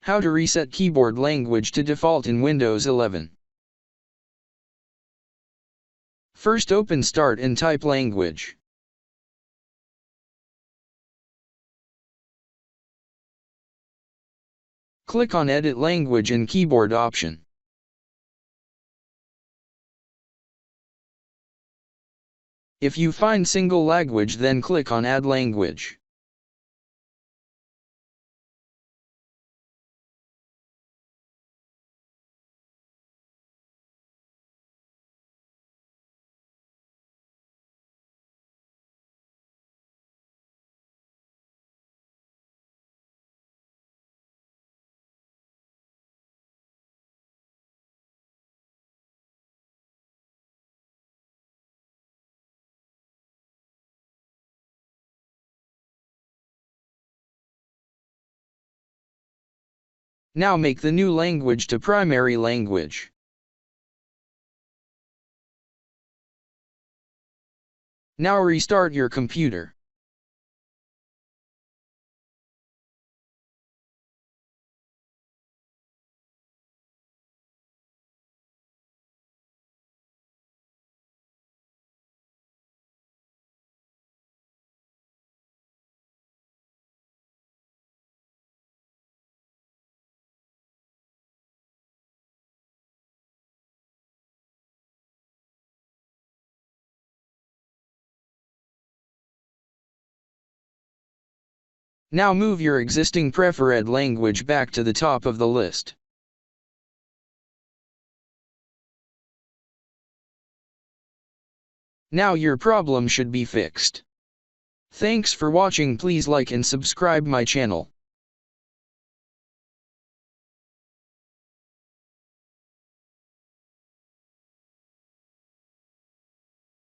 How to reset keyboard language to default in Windows 11. First open Start and type language. Click on Edit Language and Keyboard option. If you find single language, then click on Add Language. Now make the new language to primary language. Now restart your computer. Now move your existing preferred language back to the top of the list. Now your problem should be fixed. Thanks for watching. Please like and subscribe my channel.